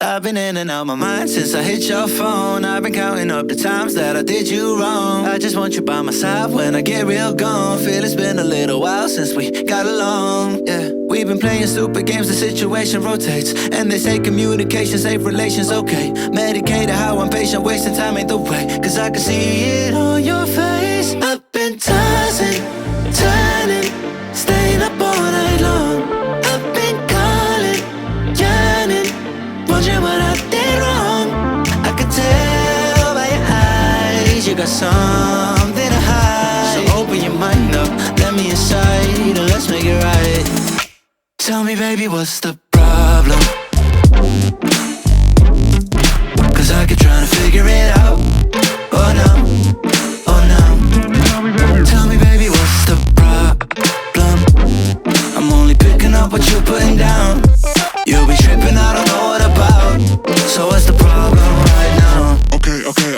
I've been in and out my mind since I hit your phone. I've been counting up the times that I did you wrong. I just want you by my side when I get real gone. Feel it's been a little while since we got along, yeah. We've been playing stupid games, the situation rotates. And they say communication, safe relations, okay. Medicated how I'm patient, wasting time ain't the way. Cause I can see it on your face. I've been tossing, turning, staying up all night long. I've been calling, yearning, wondering what I did wrong. I could tell by your eyes you got something to hide. So open your mind up, let me inside, and let's make it right. Tell me, baby, what's the problem? Cause I keep trying to figure it out. Oh no, oh no. Tell me, baby, what's the problem? I'm only picking up what you're putting down. You'll be tripping, I don't know what about. So what's the problem right now?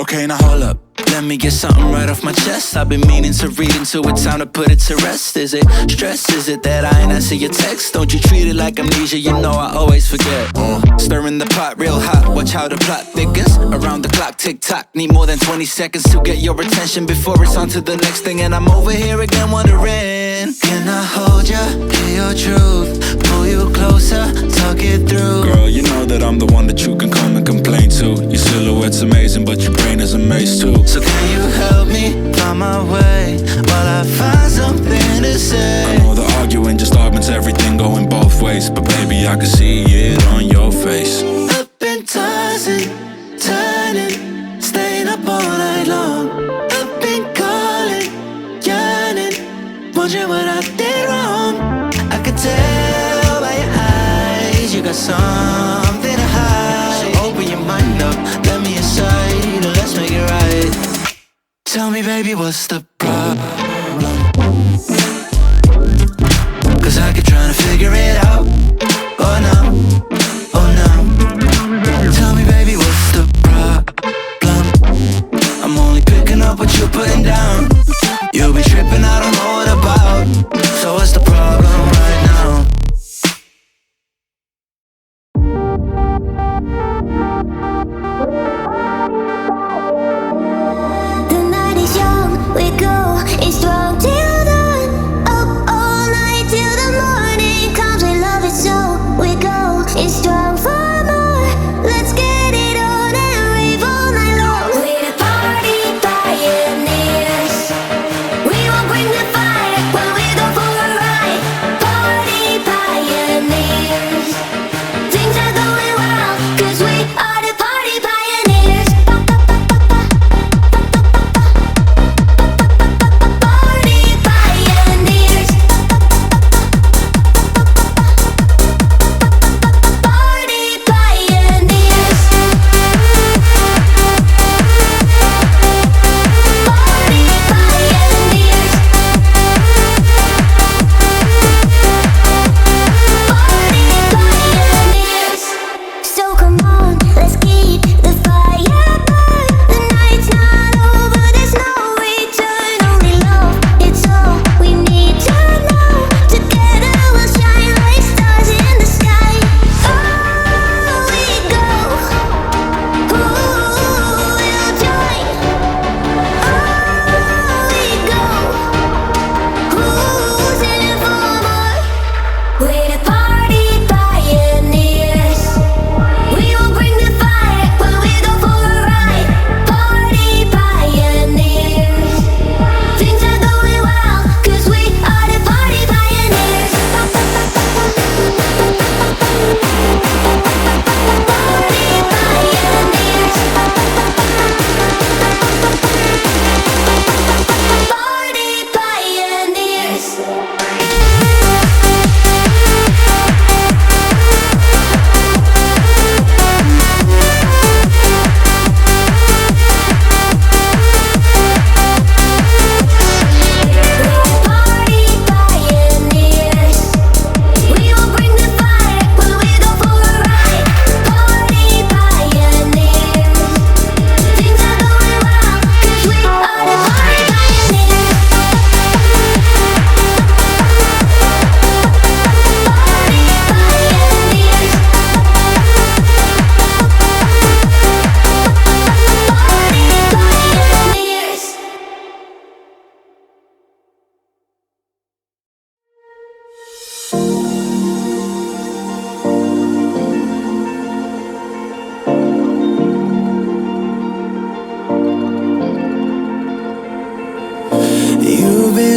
Okay, now hold up. Let me get something right off my chest. I've been meaning to read into it, time to put it to rest. Is it stress? Is it that I ain't answer your text? Don't you treat it like amnesia, you know I always forget. Stirring the pot real hot, watch how the plot thickens. Around the clock, tick tock, need more than 20 seconds to get your attention before it's on to the next thing. And I'm over here again wondering, can I hold ya, hear your truth, pull you closer, talk it through? Girl, you know that I'm the one that you can come and complain to. Your silhouette's amazing, but your brain is a maze too. So can you help me find my way while I find something to say? I know the arguing just augments everything going both ways, but baby, I can see it on your face. I've been tossing, turning, staying up all night long. I've been calling, yearning, wondering what I did wrong. I could tell by your eyes you got something to hide. So open your mind up, let me inside, and let's make it right. Tell me, baby, what's the problem? Cause I keep trying to figure it out. Oh no, oh no. Tell me, baby, what's the problem? I'm only picking up what you're putting down. You'll be tripping, I don't know what about. So what's the problem right now? We go, it's strong till dawn. Up all night till the morning comes. We love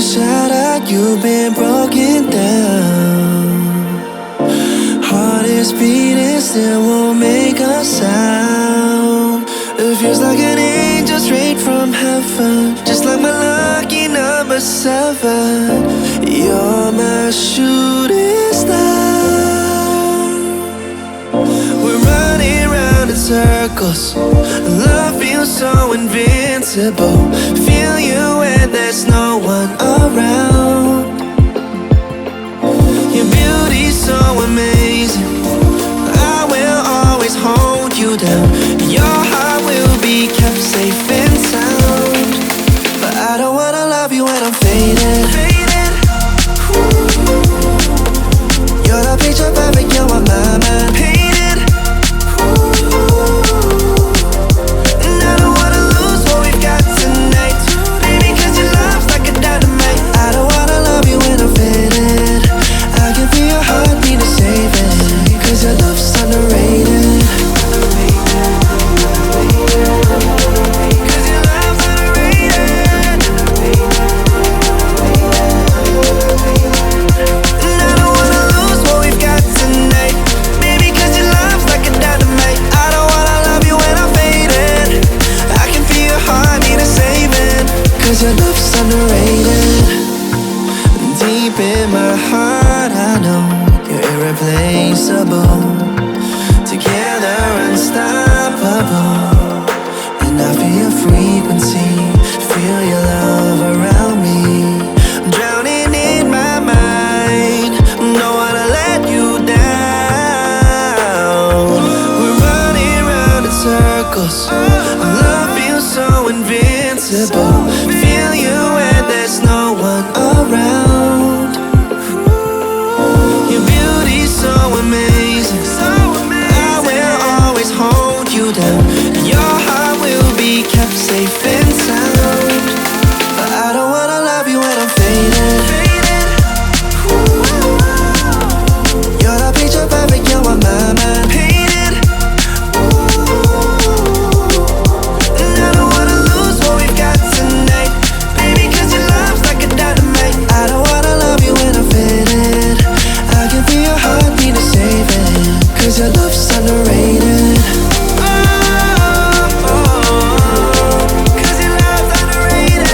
been shattered, you've been broken down. Heart is beating, still won't make a sound. It feels like an angel straight from heaven, just like my lucky number 7. You're my shooting star. We're running round in circles, love feels so invincible. Feel you when there's no one around. Your beauty's so amazing, I will always hold you down. Your heart will be kept safe and sound. But I don't wanna love you when I'm faded. You're the picture perfect, you're on my mind. Painted. And I don't wanna lose what we've got tonight, baby, cause your love's like a dynamite. I don't wanna love you when I'm faded. I can feel your heartbeat to save it, cause your love's underrated. Cause your love's underrated. And I don't wanna lose what we've got tonight, baby, cause your love's like a dynamite. I don't wanna love you when I'm faded. I can feel your heartbeat to save it, cause your love's underrated. Deep in my heart, I know you're irreplaceable. Together, unstoppable. And I feel your frequency, feel your love around me. I'm drowning in my mind, don't wanna let you down. We're running round in circles, love feels so invincible. Feel you when there's no one around. Your beauty's so amazing, I will always hold you down. Your heart will be kept safe and sound. But I don't wanna love you when I'm faded. You're the picture perfect, you're on my mind. Painted. And I don't wanna lose what we've got tonight, baby, cause your love's like a dynamite. I don't wanna love you when I'm faded. I can feel your heartbeat to save it, cause your love's underrated. Cause your love's underrated.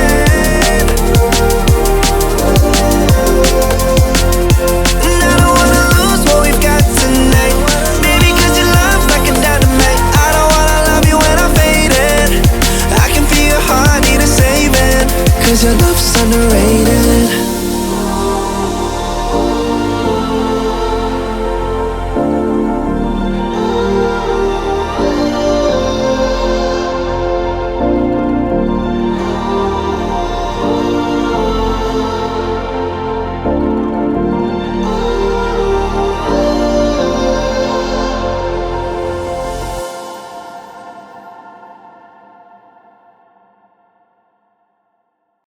And I don't wanna lose what we've got tonight, baby, cause your love's like a dynamite. I don't wanna love you when I'm faded. I can feel your heartbeat to save it, cause your love's underrated.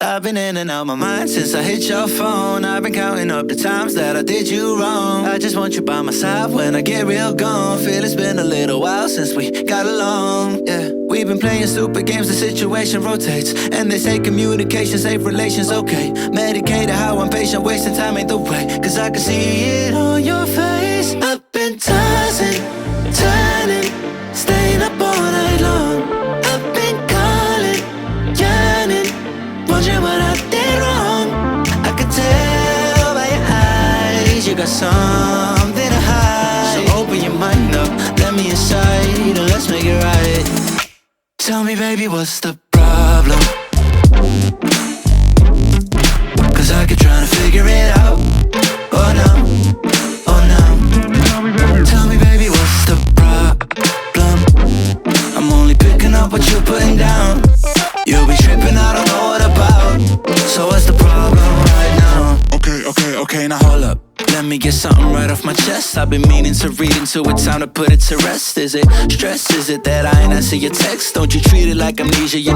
I've been in and out my mind since I hit your phone. I've been counting up the times that I did you wrong. I just want you by my side when I get real gone. Feel it's been a little while since we got along, yeah. We've been playing stupid games, the situation rotates, and they say communication, safe relations, okay. Medicated how I'm patient, wasting time ain't the way, cause I can see it on your face. I've been tossing, turning, staying up all night long. I've been calling, yearning, wondering what I did wrong. I could tell by your eyes you got something to hide. So open your mind up, let me inside, and let's make it right. Tell me, baby, what's the problem? Cause I keep trying to figure it out. Oh no, oh no. Tell me, baby, what's the problem? I'm only picking up what you're putting down. You'll be tripping, I don't know what about. So what's the problem right now? Okay, now hold up. Let me get something right off my chest. I've been meaning to read into it, time to put it to rest. Is it stress? Is it that I ain't answer your text? Don't you treat it like amnesia, you